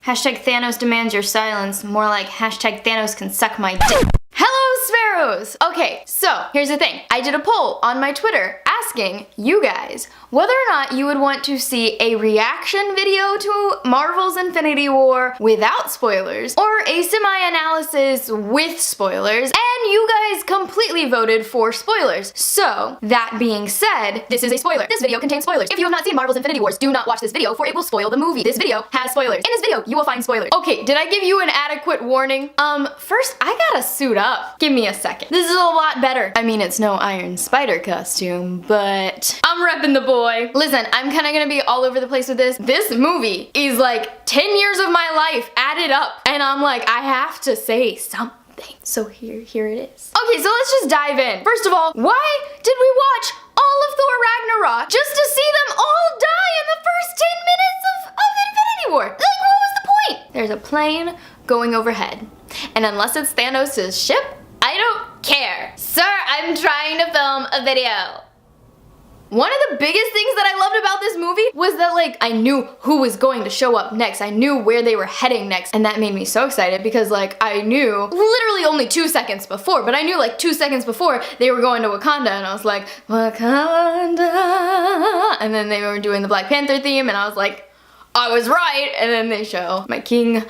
Hashtag Thanos demands your silence. More like hashtag Thanos can suck my dick. Hello, Sparrows! Okay, so here's the thing. I did a poll on my Twitter asking you guys whether or not you would want to see a reaction video to Marvel's Infinity War without spoilers or a semi-analysis with spoilers, and you guys completely voted for spoilers. So, that being said, this is a spoiler. This video contains spoilers. If you have not seen Marvel's Infinity Wars, do not watch this video, for it will spoil the movie. This video has spoilers. In this video, you will find spoilers. Okay, did I give you an adequate warning? First, I gotta suit up. Give me a second. This is a lot better. I mean, it's no Iron Spider costume, but I'm repping the boy. Listen, I'm kind of gonna be all over the place with this. This movie is like 10 years of my life added up, and I'm like, I have to say something. So here it is. Okay, so let's just dive in. First of all, why did we watch all of Thor Ragnarok just to see them all die in the first 10 minutes of Infinity War? Like, what was the point? There's a plane going overhead, and unless it's Thanos' ship, I don't care. Sir, I'm trying to film a video. One of the biggest things that I loved about this movie was that, like, I knew who was going to show up next. I knew where they were heading next, and that made me so excited because, like, I knew literally only 2 seconds before, but I knew like 2 seconds before they were going to Wakanda, and I was like, Wakanda, and then they were doing the Black Panther theme, and I was like, I was right, and then they show my king.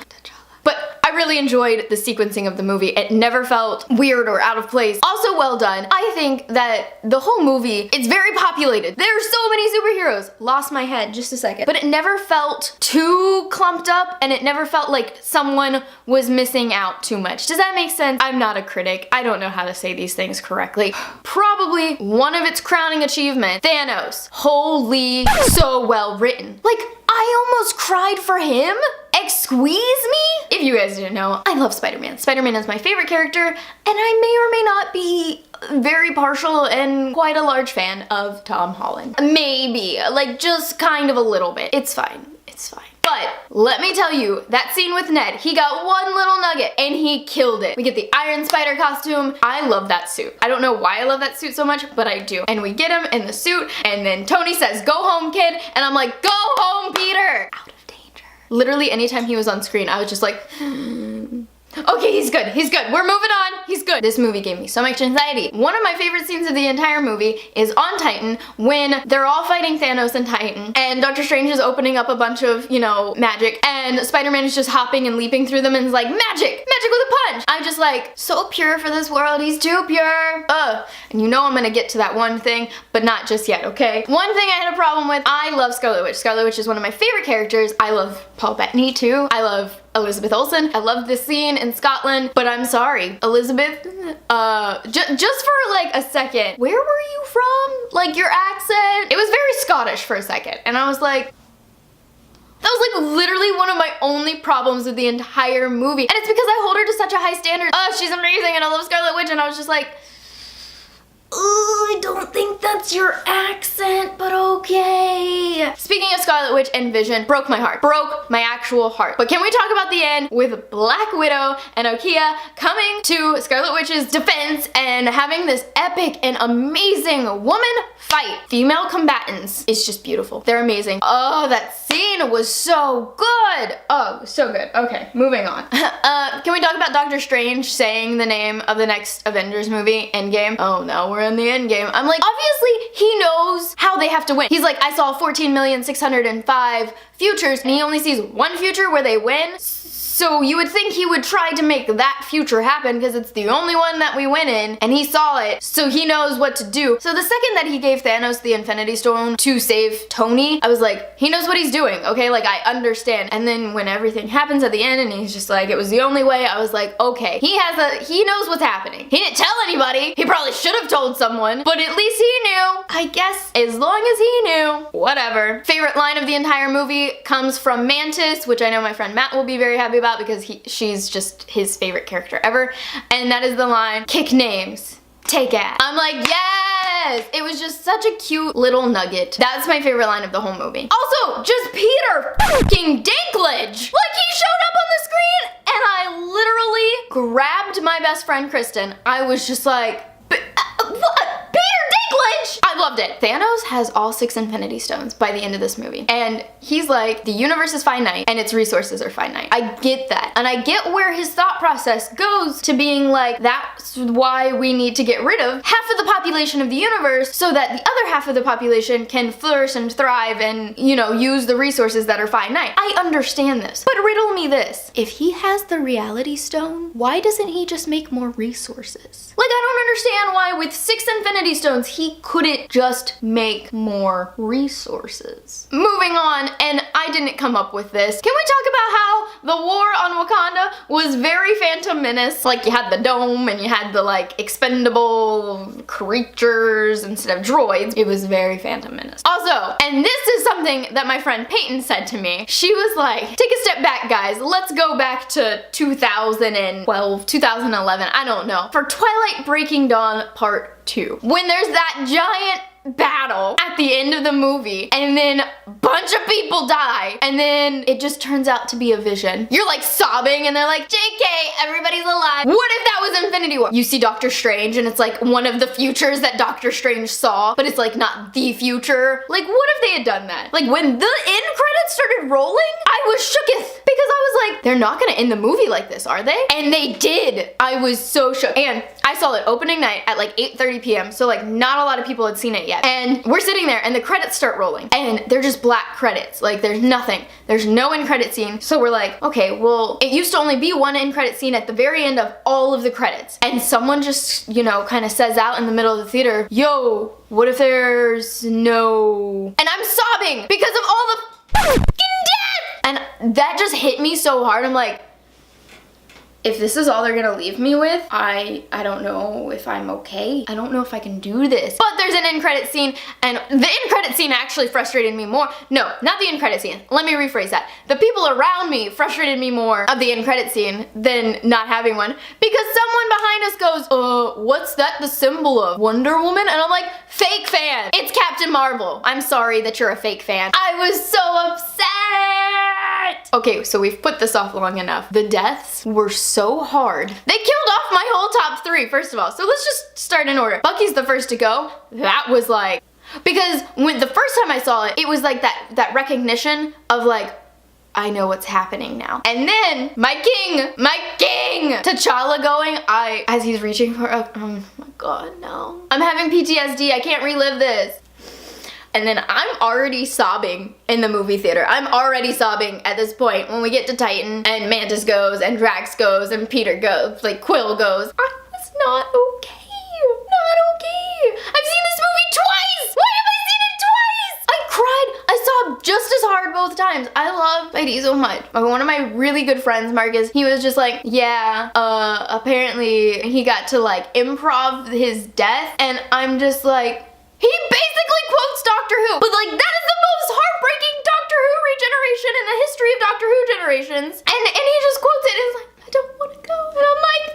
But I really enjoyed the sequencing of the movie. It never felt weird or out of place. Also well done. I think that the whole movie, it's very populated. There are so many superheroes. Lost my head, just a second. But it never felt too clumped up, and it never felt like someone was missing out too much. Does that make sense? I'm not a critic. I don't know how to say these things correctly. Probably one of its crowning achievements, Thanos. Holy, so well written. Like, I almost cried for him. Excuse me? If you guys didn't know, I love Spider-Man. Spider-Man is my favorite character, and I may or may not be very partial and quite a large fan of Tom Holland. Maybe, like just kind of a little bit. It's fine, it's fine. But let me tell you, that scene with Ned, he got one little nugget and he killed it. We get the Iron Spider costume. I love that suit. I don't know why I love that suit so much, but I do. And we get him in the suit, and then Tony says, go home, kid. And I'm like, go home, Peter. Out of danger. Literally anytime he was on screen, I was just like, okay, he's good, we're moving on, he's good. This movie gave me so much anxiety. One of my favorite scenes of the entire movie is on Titan when they're all fighting Thanos and Titan, and Doctor Strange is opening up a bunch of, you know, magic, and Spider-Man is just hopping and leaping through them and is like, magic with a punch. I'm just like, so pure for this world, he's too pure. And you know I'm gonna get to that one thing, but not just yet, okay? One thing I had a problem with, I love Scarlet Witch. Scarlet Witch is one of my favorite characters. I love Paul Bettany too. I love Elizabeth Olsen. I love this scene in Scotland, but I'm sorry, Elizabeth, just for like a second, where were you from? Like your accent? It was very Scottish for a second, and I was like, that was like literally one of my only problems with the entire movie, and it's because I hold her to such a high standard. Oh, she's amazing, and I love Scarlet Witch, and I was just like, I don't think that's your accent, but okay. Speaking of Scarlet Witch and Vision, broke my heart. Broke my actual heart. But can we talk about the end with Black Widow and Okia coming to Scarlet Witch's defense and having this epic and amazing woman fight? Female combatants is just beautiful. They're amazing. Oh, that scene was so good. Oh, so good. Okay, moving on. Can we talk about Doctor Strange saying the name of the next Avengers movie, Endgame? Oh no, we're in the Endgame. I'm like, obviously he knows how they have to win. He's like, I saw 14,605 futures, and he only sees one future where they win. So you would think he would try to make that future happen because it's the only one that we win in, and he saw it, so he knows what to do. So the second that he gave Thanos the Infinity Stone to save Tony, I was like, he knows what he's doing, okay? Like, I understand. And then when everything happens at the end and he's just like, it was the only way, I was like, okay, he knows what's happening. He didn't tell anybody. He probably should have told someone, but at least he knew. I guess as long as he knew, whatever. Favorite line of the entire movie comes from Mantis, which I know my friend Matt will be very happy about because she's just his favorite character ever, and that is the line, kick names, take ass. I'm like, yes! It was just such a cute little nugget. That's my favorite line of the whole movie. Also, just Peter fucking Dinklage! Like, he showed up on the screen, and I literally grabbed my best friend Kristen. I was just like, what? Peter Dinklage! which I loved it. Thanos has all 6 Infinity Stones by the end of this movie. And he's like, the universe is finite and its resources are finite. I get that. And I get where his thought process goes to being like, that's why we need to get rid of half of the population of the universe so that the other half of the population can flourish and thrive and, you know, use the resources that are finite. I understand this. But riddle me this. If he has the reality stone, why doesn't he just make more resources? Like, I don't understand why with 6 Infinity Stones, he couldn't just make more resources. Moving on, and I didn't come up with this. Can we talk about how the war on Wakanda was very Phantom Menace? Like, you had the dome and you had the, like, expendable creatures instead of droids. It was very Phantom Menace. Also, and this is something that my friend Peyton said to me. She was like, take a step back, guys. Let's go back to 2012, 2011, I don't know. For Twilight Breaking Dawn Part 2. When there's that giant battle at the end of the movie and then a bunch of people die and then it just turns out to be a vision. You're like sobbing and they're like, JK, everybody's alive. What if that was Infinity War? You see Doctor Strange and it's like one of the futures that Doctor Strange saw, but it's like not the future. Like, what if they had done that? Like, when the end credits started rolling, I was shooketh because I was like, they're not gonna end the movie like this, are they? And they did. I was so shook. And I saw it opening night at like 8:30 p.m. So like not a lot of people had seen it yet. And we're sitting there and the credits start rolling and they're just black credits. Like, there's nothing. There's no end credit scene. So we're like, okay, well, it used to only be one end credit scene at the very end of all of the credits. And someone just, you know, kind of says out in the middle of the theater, yo, what if there's no... And I'm sobbing because of all the fucking death! And that just hit me so hard. I'm like, if this is all they're gonna leave me with, I don't know if I'm okay. I don't know if I can do this. But there's an end credit scene, and the end credit scene actually frustrated me more. No, not the end credit scene. Let me rephrase that. The people around me frustrated me more of the end credit scene than not having one, because someone behind us goes, what's that the symbol of? Wonder Woman? And I'm like, fake fan. It's Captain Marvel. I'm sorry that you're a fake fan. I was so upset. Okay, so we've put this off long enough. The deaths were so hard. They killed off my whole top 3, first of all. So let's just start in order. Bucky's the first to go. That was like, because when the first time I saw it, it was like that recognition of like, I know what's happening now. And then my king, T'Challa going, as he's reaching for, oh my God, no. I'm having PTSD, I can't relive this. And then I'm already sobbing in the movie theater. I'm already sobbing at this point when we get to Titan and Mantis goes and Drax goes and Peter goes, like Quill goes. I was not okay. Not okay. I've seen this movie twice. Why have I seen it twice? I cried. I sobbed just as hard both times. I love Spidey so much. One of my really good friends, Marcus, he was just like, yeah, apparently he got to like improv his death. And I'm just like, he basically quotes Doctor Who, but like that is the most heartbreaking Doctor Who regeneration in the history of Doctor Who generations. And he just quotes it and is like, I don't want to go. And I'm like,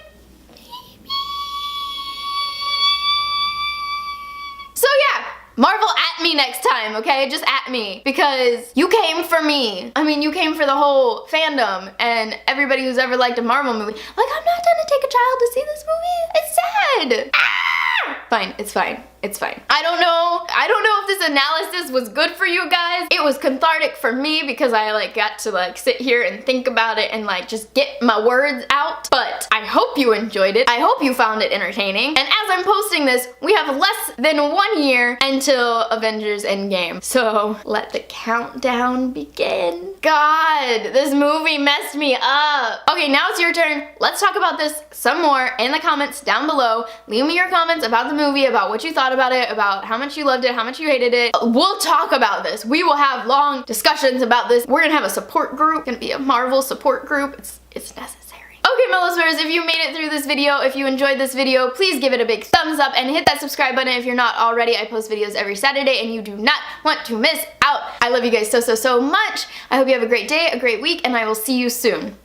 so yeah, Marvel at me next time, okay? Just at me, because you came for me. I mean, you came for the whole fandom and everybody who's ever liked a Marvel movie. Like, I'm not gonna take a child to see this movie. It's sad. Fine, it's fine. It's fine. I don't know if this analysis was good for you guys. It was cathartic for me because I like got to like sit here and think about it and like just get my words out. But I hope you enjoyed it. I hope you found it entertaining. And as I'm posting this, we have less than 1 year until Avengers Endgame. So let the countdown begin. God, this movie messed me up. Okay, now it's your turn. Let's talk about this some more in the comments down below. Leave me your comments about the movie, about what you thought about it, about how much you loved it, how much you hated it. We'll talk about this. We will have long discussions about this. We're gonna have a support group. It's gonna be a Marvel support group. It's necessary. Okay, my listeners, if you made it through this video, if you enjoyed this video, please give it a big thumbs up and hit that subscribe button if you're not already. I post videos every Saturday and you do not want to miss out. I love you guys so much. I hope you have a great day, a great week, and I will see you soon.